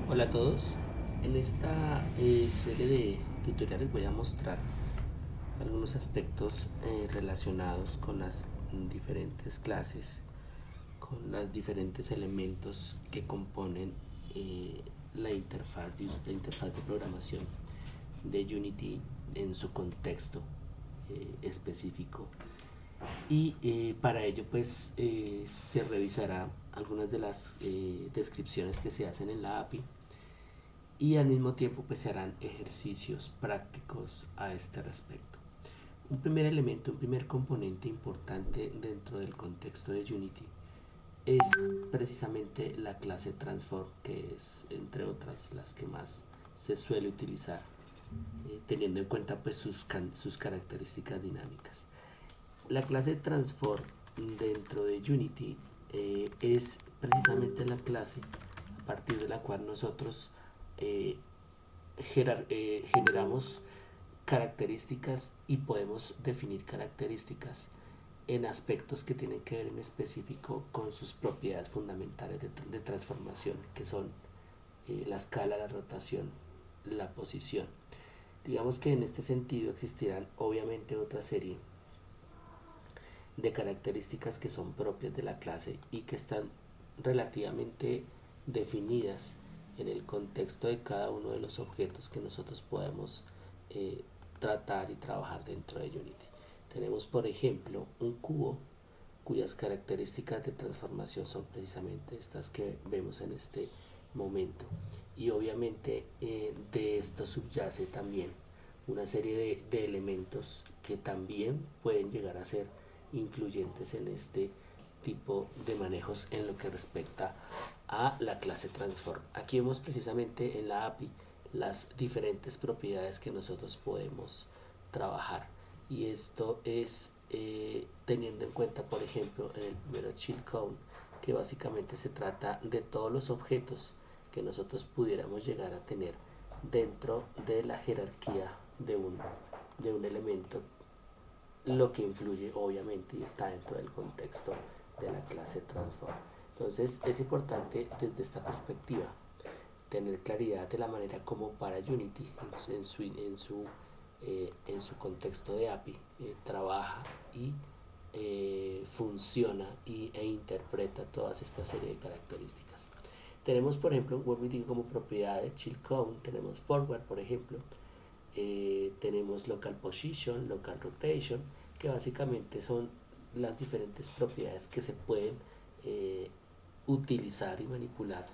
Hola a todos. En esta serie de tutoriales voy a mostrar algunos aspectos relacionados con las diferentes clases, con los diferentes elementos que componen eh, la interfaz de programación de Unity en su contexto específico. Y para ello pues se revisará algunas de las descripciones que se hacen en la API y al mismo tiempo pues se harán ejercicios prácticos a este respecto. Un primer elemento, un primer componente importante dentro del contexto de Unity es precisamente la clase Transform, que es entre otras las que más se suele utilizar, teniendo en cuenta pues sus características dinámicas. La clase Transform dentro de Unity es precisamente la clase a partir de la cual nosotros eh, generamos características y podemos definir características en aspectos que tienen que ver en específico con sus propiedades fundamentales de transformación, que son la escala, la rotación, la posición. Digamos que en este sentido existirán obviamente otra serie de características que son propias de la clase y que están relativamente definidas en el contexto de cada uno de los objetos que nosotros podemos eh, tratar y trabajar dentro de Unity. Tenemos por ejemplo un cubo cuyas características de transformación son precisamente estas que vemos en este momento, y obviamente de esto subyace también una serie de elementos que también pueden llegar a ser influyentes en este tipo de manejos en lo que respecta a la clase transform. Aquí vemos precisamente en la API las diferentes propiedades que nosotros podemos trabajar, y esto es teniendo en cuenta por ejemplo en el primero chill count, que básicamente se trata de todos los objetos que nosotros pudiéramos llegar a tener dentro de la jerarquía de un elemento, lo que influye obviamente y está dentro del contexto de la clase transform. Entonces es importante desde esta perspectiva tener claridad de la manera como para Unity en su contexto de API trabaja y funciona e interpreta todas esta serie de características. Tenemos por ejemplo, vuelvo y digo, como propiedades chill count, tenemos forward por ejemplo, tenemos local position, local rotation, que básicamente son las diferentes propiedades que se pueden eh, utilizar y manipular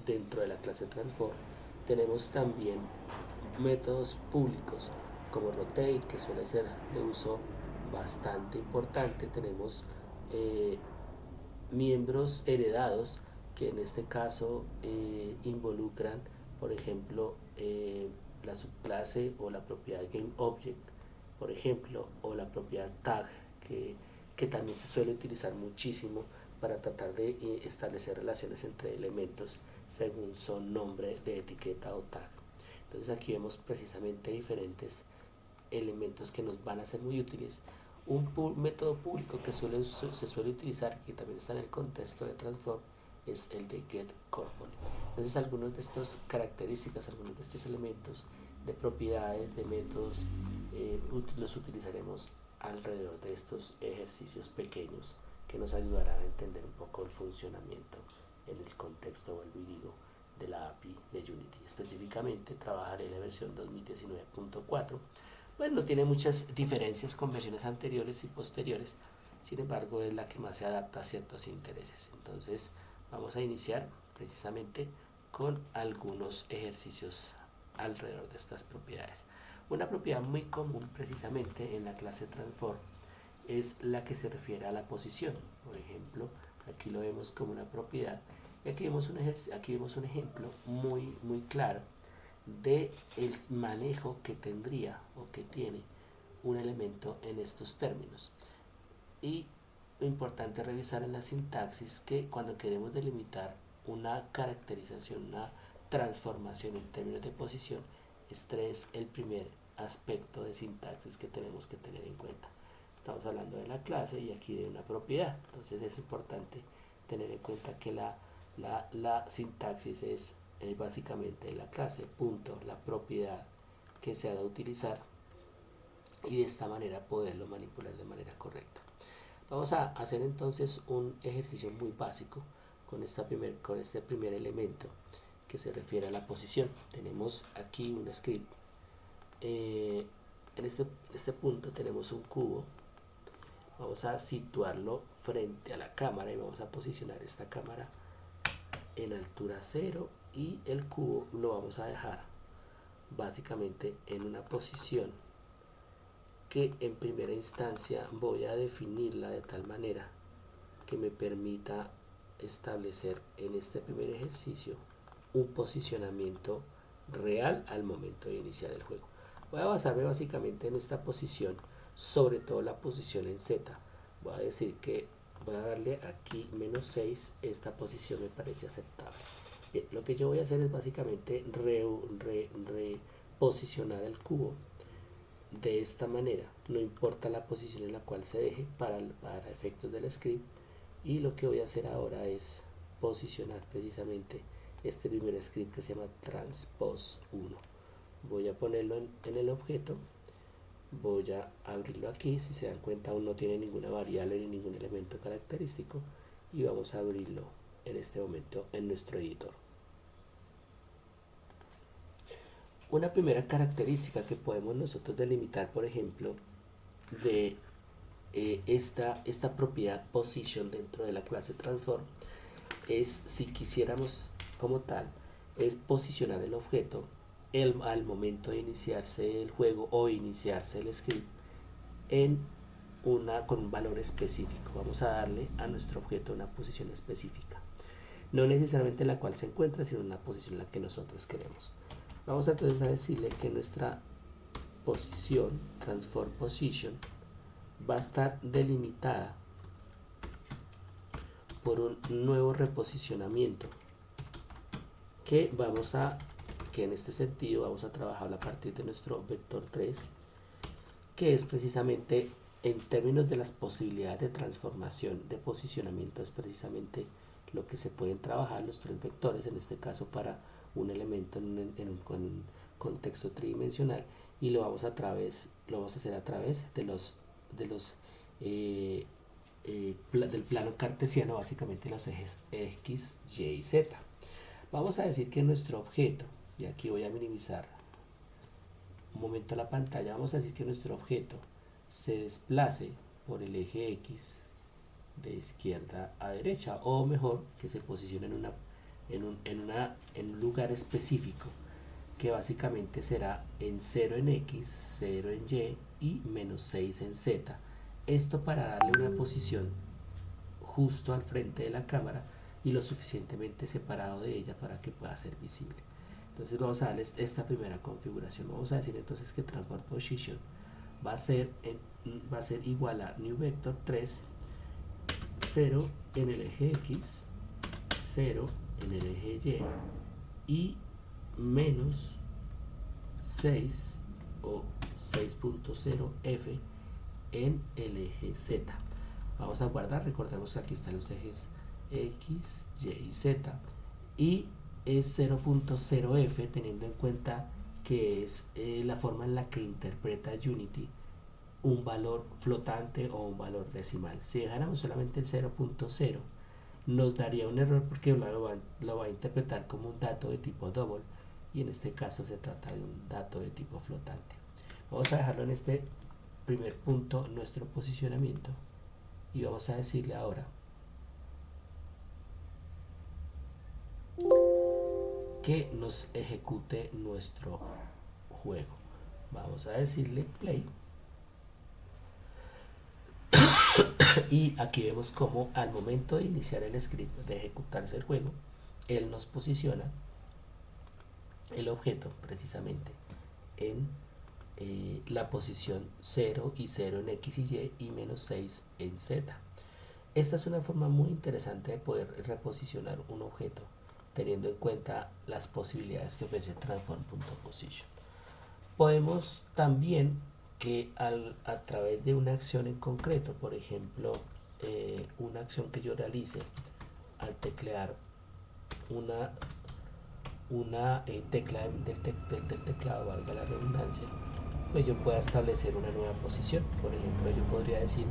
dentro de la clase transform. Tenemos también métodos públicos como rotate, que suele ser de uso bastante importante. Tenemos miembros heredados, que en este caso involucran por ejemplo la subclase o la propiedad GameObject, por ejemplo, o la propiedad tag, que también se suele utilizar muchísimo para tratar de establecer relaciones entre elementos según son nombre de etiqueta o tag. Entonces aquí vemos precisamente diferentes elementos que nos van a ser muy útiles. Un método público que se suele utilizar, que también está en el contexto de Transform, es el de getComponent. Entonces algunas de estas características, algunos de estos elementos de propiedades, de métodos, los utilizaremos alrededor de estos ejercicios pequeños que nos ayudarán a entender un poco el funcionamiento en el contexto, vuelvo y digo, de la API de Unity. Específicamente trabajaré la versión 2019.4, pues no tiene muchas diferencias con versiones anteriores y posteriores, sin embargo es la que más se adapta a ciertos intereses. Entonces vamos a iniciar precisamente con algunos ejercicios alrededor de estas propiedades. Una propiedad muy común precisamente en la clase transform es la que se refiere a la posición. Por ejemplo, aquí lo vemos como una propiedad, y aquí vemos un ejemplo muy claro de el manejo que tendría o que tiene un elemento en estos términos. Y lo importante es revisar en la sintaxis que cuando queremos delimitar una caracterización, una transformación en términos de posición, este es el primer aspecto de sintaxis que tenemos que tener en cuenta. Estamos hablando de la clase y aquí de una propiedad, entonces es importante tener en cuenta que la sintaxis es básicamente la clase, punto, la propiedad que se ha de utilizar, y de esta manera poderlo manipular de manera correcta. Vamos a hacer entonces un ejercicio muy básico con este primer elemento que se refiere a la posición. Tenemos aquí un script. En este punto tenemos un cubo. Vamos a situarlo frente a la cámara y vamos a posicionar esta cámara en altura 0 y el cubo lo vamos a dejar básicamente en una posición que en primera instancia voy a definirla de tal manera que me permita establecer en este primer ejercicio un posicionamiento real al momento de iniciar el juego. Voy a basarme básicamente en esta posición, sobre todo la posición en Z. Voy a decir que voy a darle aquí -6, esta posición me parece aceptable. Bien, lo que yo voy a hacer es básicamente reposicionar el cubo de esta manera, no importa la posición en la cual se deje para efectos del script, y lo que voy a hacer ahora es posicionar precisamente este primer script que se llama transpose 1. Voy a ponerlo en el objeto, voy a abrirlo aquí, si se dan cuenta aún no tiene ninguna variable ni ningún elemento característico, y vamos a abrirlo en este momento en nuestro editor. Una primera característica que podemos nosotros delimitar, por ejemplo, de esta propiedad position dentro de la clase transform, es si quisiéramos como tal, es posicionar el objeto al momento de iniciarse el juego o iniciarse el script con un valor específico. Vamos a darle a nuestro objeto una posición específica, no necesariamente la cual se encuentra, sino una posición en la que nosotros queremos. Vamos entonces a decirle que nuestra posición, transform position, va a estar delimitada por un nuevo reposicionamiento que en este sentido vamos a trabajar a partir de nuestro vector 3, que es precisamente, en términos de las posibilidades de transformación de posicionamiento, es precisamente lo que se pueden trabajar los tres vectores, en este caso para un elemento en un contexto tridimensional, y lo vamos a hacer a través del plano cartesiano, básicamente los ejes X, Y y Z. Vamos a decir que nuestro objeto, y aquí voy a minimizar un momento la pantalla, vamos a decir que nuestro objeto se desplace por el eje X de izquierda a derecha, o mejor, que se posicione en un lugar específico, que básicamente será en 0 en X, 0 en Y y -6 en Z. Esto para darle una posición justo al frente de la cámara y lo suficientemente separado de ella para que pueda ser visible. Entonces vamos a darle esta primera configuración. Vamos a decir entonces que transform position va a ser igual a new vector 3, 0 en el eje X, 0 en el eje Y y -6 o 6.0f en el eje Z. Vamos a guardar, recordemos que aquí están los ejes X, Y y Z, y es 0.0f teniendo en cuenta que es la forma en la que interpreta Unity un valor flotante o un valor decimal. Si dejáramos solamente el 0.0, nos daría un error porque lo va a interpretar como un dato de tipo double, y en este caso se trata de un dato de tipo flotante. Vamos a dejarlo en este primer punto nuestro posicionamiento, y vamos a decirle ahora que nos ejecute nuestro juego. Vamos a decirle play, y aquí vemos como al momento de iniciar el script, de ejecutarse el juego, él nos posiciona el objeto precisamente en la posición 0 y 0 en X y Y -6 en Z. Esta es una forma muy interesante de poder reposicionar un objeto, teniendo en cuenta las posibilidades que ofrece transform.position. Podemos también que a través de una acción en concreto, por ejemplo, una acción que yo realice al teclear una tecla del teclado, valga la redundancia, pues yo pueda establecer una nueva posición. Por ejemplo, yo podría decir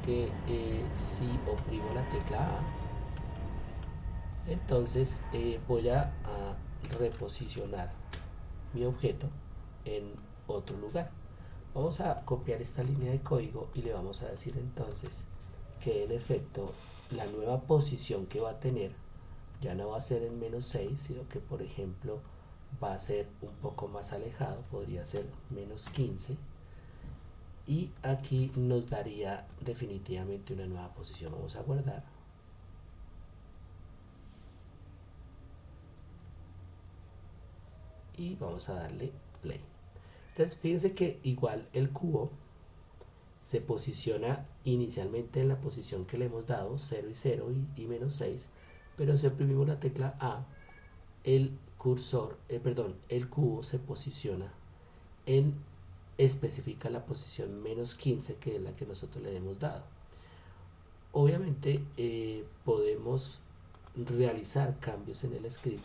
que si oprimo la tecla A, entonces voy a reposicionar mi objeto en otro lugar. Vamos a copiar esta línea de código y le vamos a decir entonces que en efecto la nueva posición que va a tener ya no va a ser en -6, sino que por ejemplo va a ser un poco más alejado, podría ser -15, y aquí nos daría definitivamente una nueva posición. Vamos a guardar y vamos a darle play. Entonces fíjense que igual el cubo se posiciona inicialmente en la posición que le hemos dado, 0 y 0 y -6, pero si oprimimos la tecla A, el cursor, el cubo se posiciona en, especifica la posición -15, que es la que nosotros le hemos dado. Obviamente podemos realizar cambios en el script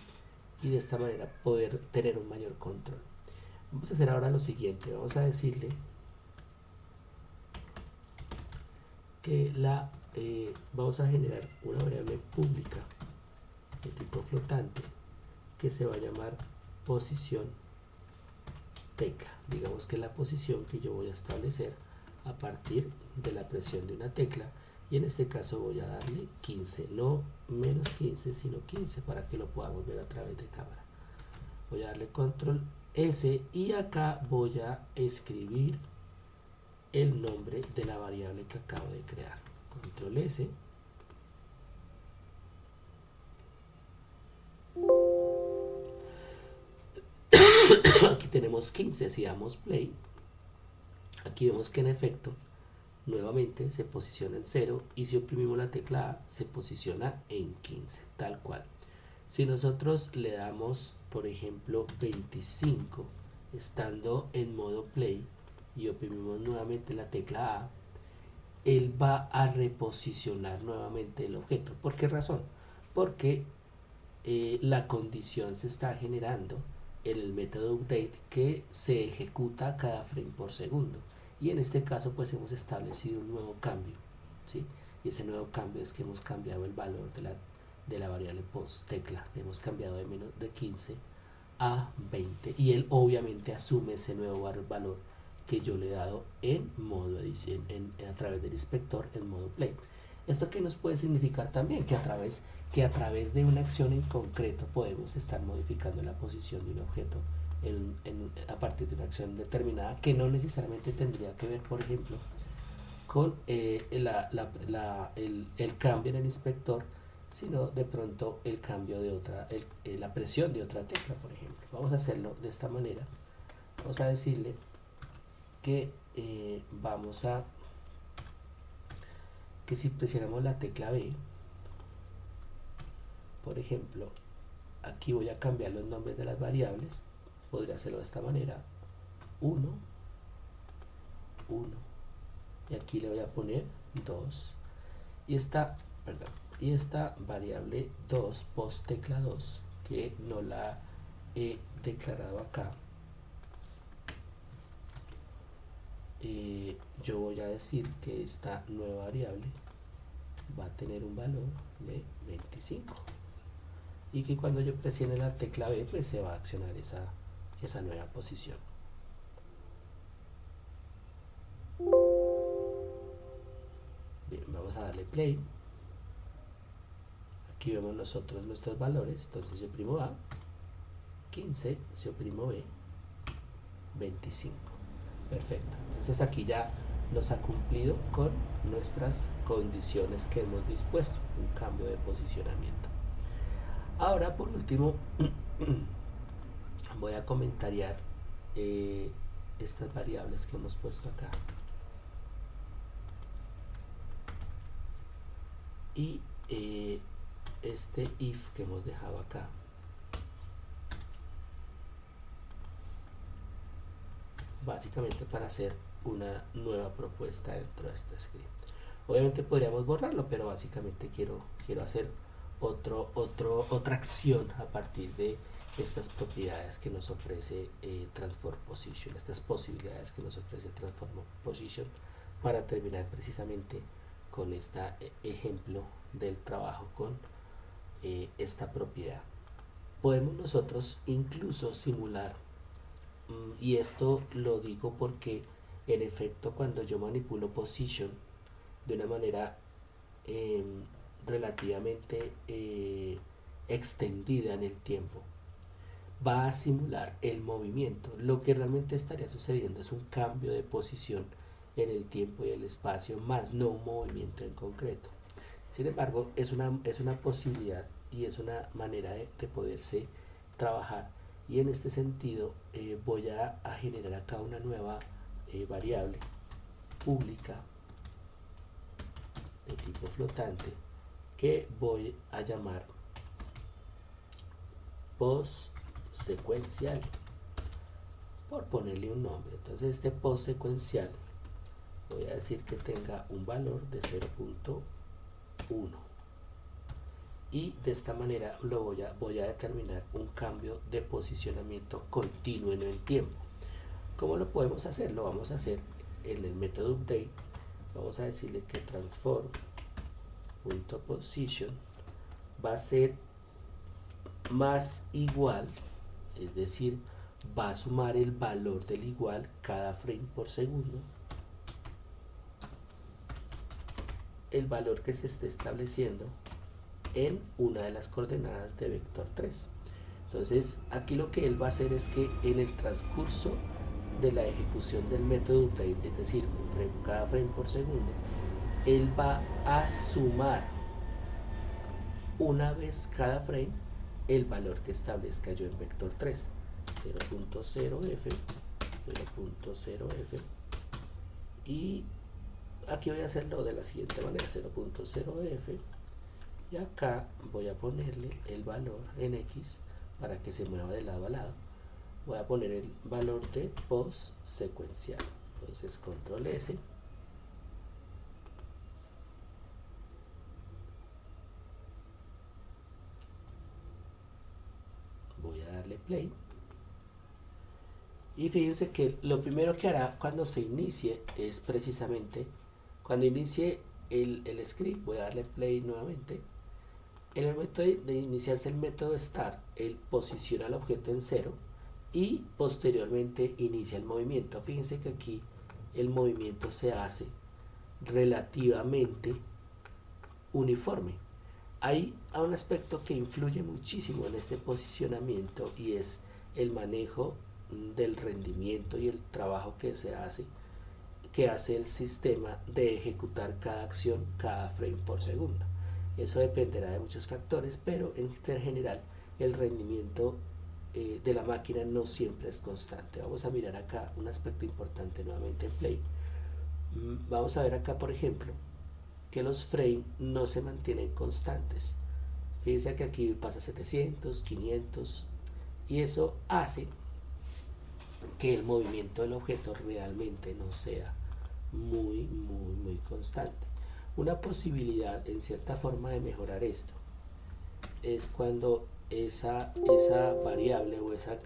y de esta manera poder tener un mayor control. Vamos a hacer ahora lo siguiente, vamos a decirle que vamos a generar una variable pública de tipo flotante que se va a llamar posición tecla. Digamos que es la posición que yo voy a establecer a partir de la presión de una tecla, y en este caso voy a darle 15, no -15 sino 15, para que lo podamos ver a través de cámara. Voy a darle control S y acá voy a escribir el nombre de la variable que acabo de crear. Control S. Aquí tenemos 15, si damos play, aquí vemos que en efecto nuevamente se posiciona en 0, y si oprimimos la tecla A se posiciona en 15, tal cual. Si nosotros le damos, por ejemplo, 25 estando en modo play y oprimimos nuevamente la tecla A, él va a reposicionar nuevamente el objeto. ¿Por qué razón? Porque la condición se está generando en el método update, que se ejecuta cada frame por segundo, y en este caso pues hemos establecido un nuevo cambio, ¿sí? Y ese nuevo cambio es que hemos cambiado el valor de la variable post tecla, le hemos cambiado de 15 a 20, y él obviamente asume ese nuevo valor que yo le he dado en modo edición, a través del inspector en modo play. ¿Esto qué nos puede significar también? Que a través de una acción en concreto podemos estar modificando la posición de un objeto a partir de una acción determinada, que no necesariamente tendría que ver, por ejemplo, con el cambio en el inspector, sino de pronto el cambio de la presión de otra tecla, por ejemplo. Vamos a hacerlo de esta manera. Vamos a decirle que que si presionamos la tecla B, por ejemplo, aquí voy a cambiar los nombres de las variables. Podría hacerlo de esta manera: 1, 1, y aquí le voy a poner 2, y esta variable 2 post tecla 2, que no la he declarado acá, yo voy a decir que esta nueva variable va a tener un valor de 25, y que cuando yo presione la tecla B pues se va a accionar esa nueva posición. Bien, vamos a darle play. Aquí vemos nosotros nuestros valores. Entonces yo oprimo A, 15, si oprimo B, 25. Perfecto. Entonces aquí ya nos ha cumplido con nuestras condiciones que hemos dispuesto, un cambio de posicionamiento. Ahora, por último, voy a comentariar estas variables que hemos puesto acá. Y este if que hemos dejado acá, básicamente para hacer una nueva propuesta dentro de este script. Obviamente podríamos borrarlo, pero básicamente quiero hacer otra acción a partir de estas propiedades que nos ofrece Transform Position, estas posibilidades que nos ofrece Transform Position, para terminar precisamente con este ejemplo del trabajo con esta propiedad. Podemos nosotros incluso simular, y esto lo digo porque en efecto cuando yo manipulo position de una manera eh, relativamente extendida en el tiempo, va a simular el movimiento. Lo que realmente estaría sucediendo es un cambio de posición en el tiempo y el espacio, más no un movimiento en concreto. Sin embargo, es una posibilidad y es una manera de poderse trabajar. Y en este sentido voy a generar acá una nueva variable pública de tipo flotante que voy a llamar post secuencial, por ponerle un nombre. Entonces este post secuencial voy a decir que tenga un valor de 0.1 y de esta manera voy a determinar un cambio de posicionamiento continuo en el tiempo. ¿Cómo lo podemos hacer? Lo vamos a hacer en el método update. Vamos a decirle que transform.position va a ser más igual, es decir, va a sumar el valor del igual cada frame por segundo, el valor que se esté estableciendo en una de las coordenadas de vector 3. Entonces aquí lo que él va a hacer es que en el transcurso de la ejecución del método update, es decir, cada frame por segundo, él va a sumar una vez cada frame el valor que establezca yo en vector 3, 0.0f, 0.0f, y aquí voy a hacerlo de la siguiente manera, 0.0f, y acá voy a ponerle el valor en x para que se mueva de lado a lado. Voy a poner el valor de post secuencial. Entonces control S, voy a darle play, y fíjense que lo primero que hará cuando se inicie es precisamente cuando inicie el script. Voy a darle play nuevamente. En el momento de iniciarse el método start, él posiciona el objeto en 0 y posteriormente inicia el movimiento. Fíjense que aquí el movimiento se hace relativamente uniforme. Hay un aspecto que influye muchísimo en este posicionamiento y es el manejo del rendimiento y el trabajo que hace el sistema de ejecutar cada acción cada frame por segundo. Eso dependerá de muchos factores, pero en general el rendimiento de la máquina no siempre es constante. Vamos a mirar acá un aspecto importante nuevamente en Play. Vamos a ver acá, por ejemplo, que los frames no se mantienen constantes. Fíjense que aquí pasa 700, 500, y eso hace que el movimiento del objeto realmente no sea muy constante. Una posibilidad en cierta forma de mejorar esto es cuando esa variable o esa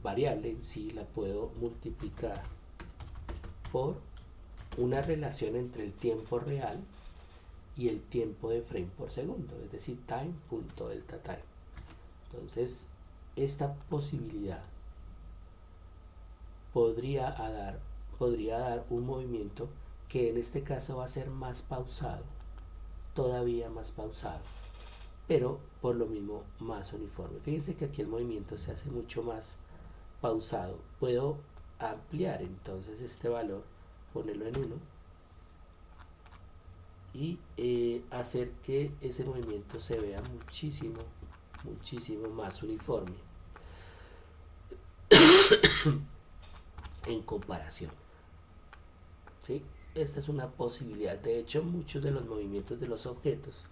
variable en sí la puedo multiplicar por una relación entre el tiempo real y el tiempo de frame por segundo, es decir, time.delta time. Entonces, esta posibilidad podría dar un movimiento que en este caso va a ser más pausado, todavía más pausado, pero por lo mismo más uniforme. Fíjense que aquí el movimiento se hace mucho más pausado. Puedo ampliar entonces este valor, ponerlo en 1 y hacer que ese movimiento se vea muchísimo más uniforme en comparación, ¿sí? Esta es una posibilidad. De hecho, muchos de los movimientos de los objetos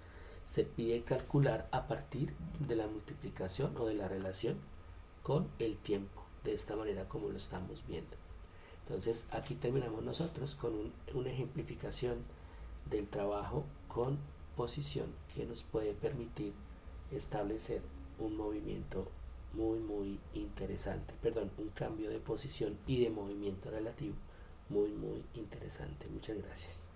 se pide calcular a partir de la multiplicación o de la relación con el tiempo, de esta manera como lo estamos viendo. Entonces aquí terminamos nosotros con una ejemplificación del trabajo con posición que nos puede permitir establecer un movimiento muy interesante, perdón, un cambio de posición y de movimiento relativo muy interesante. Muchas gracias.